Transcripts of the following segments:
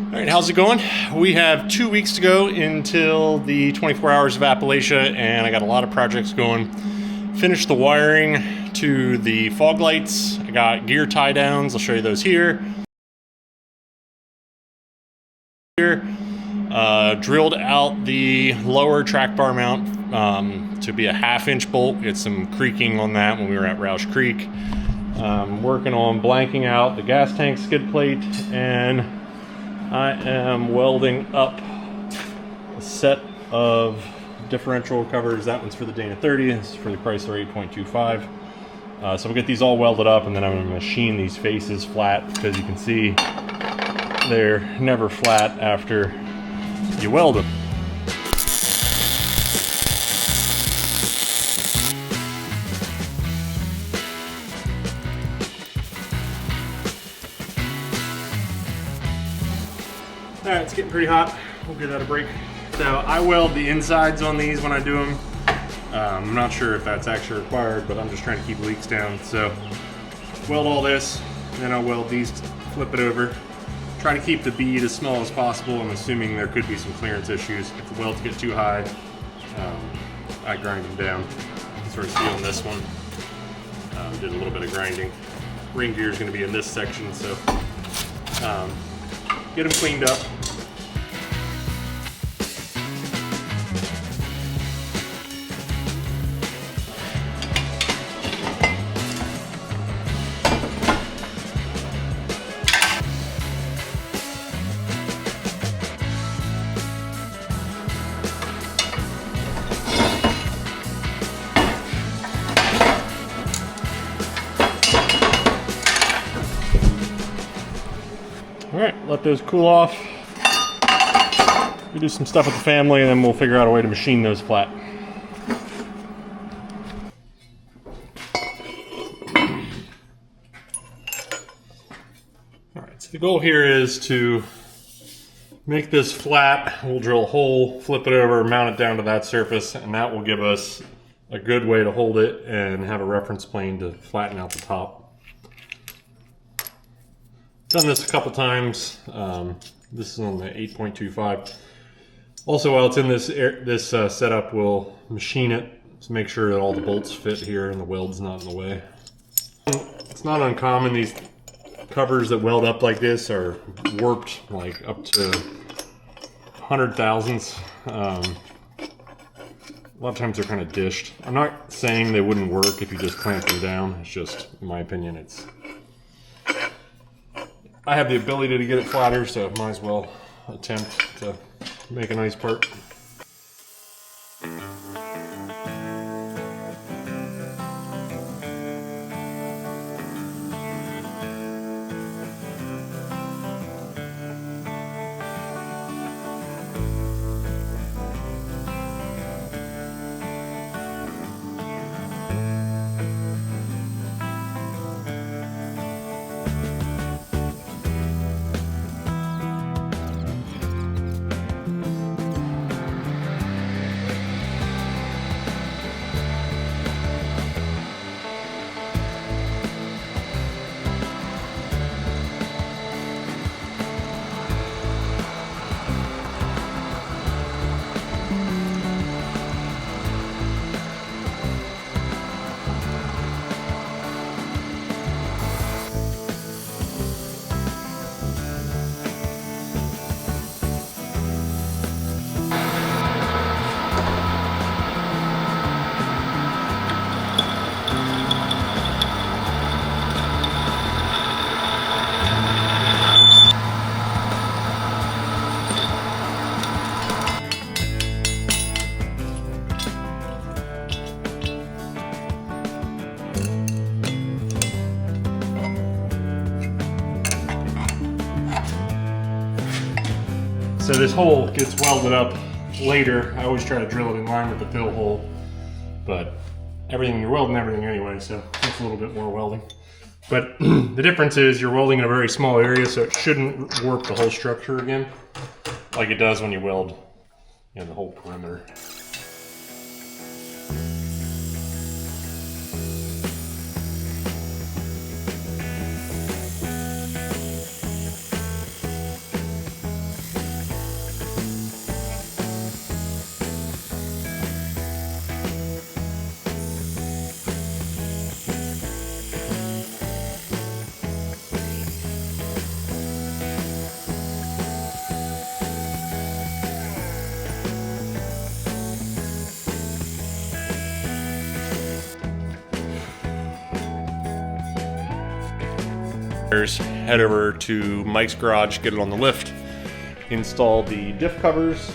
All right, how's it going? We have 2 weeks to go until the 24 hours of Appalachia, and I got a lot of projects going. Finished the wiring to the fog lights. I got gear tie downs. I'll show you those here. Drilled out the lower track bar mount to be a 1/2-inch bolt. Get some creaking on that when we were at Roush Creek. Working on blanking out the gas tank skid plate, and I am welding up a set of differential covers. That one's for the Dana 30, this is for the Chrysler 8.25. So we'll get these all welded up, and then I'm going to machine these faces flat, because you can see they're never flat after you weld them. Alright, it's getting pretty hot. We'll give that a break. So I weld the insides on these when I do them. I'm not sure if that's actually required, but I'm just trying to keep leaks down. So weld all this, then I'll weld these, flip it over. Try to keep the bead as small as possible. I'm assuming there could be some clearance issues. If the welds get too high, I grind them down. Sort of see on this one. Did a little bit of grinding. Ring gear is going to be in this section, so get them cleaned up. All right, let those cool off. We do some stuff with the family, and then we'll figure out a way to machine those flat. All right, so the goal here is to make this flat. We'll drill a hole, flip it over, mount it down to that surface, and that will give us a good way to hold it and have a reference plane to flatten out the top. Done this a couple times. This is on the 8.25. Also, while it's in this setup, we'll machine it to make sure that all the bolts fit here and the weld's not in the way. It's not uncommon. These covers that weld up like this are warped like up to 100 thousandths. A lot of times they're kind of dished. I'm not saying they wouldn't work if you just clamp them down. It's just, in my opinion, I have the ability to get it flatter, so might as well attempt to make a nice part. So this hole gets welded up later. I always try to drill it in line with the fill hole, but you're welding everything anyway, so it's a little bit more welding. But the difference is you're welding in a very small area, so it shouldn't warp the whole structure again, like it does when you weld the whole perimeter. Head over to Mike's garage, get it on the lift, install the diff covers,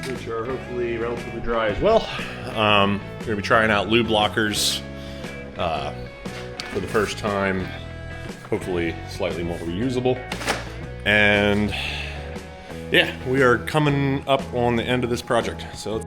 which are hopefully relatively dry as well. We're gonna be trying out lube lockers for the first time, hopefully slightly more reusable. And yeah, we are coming up on the end of this project. So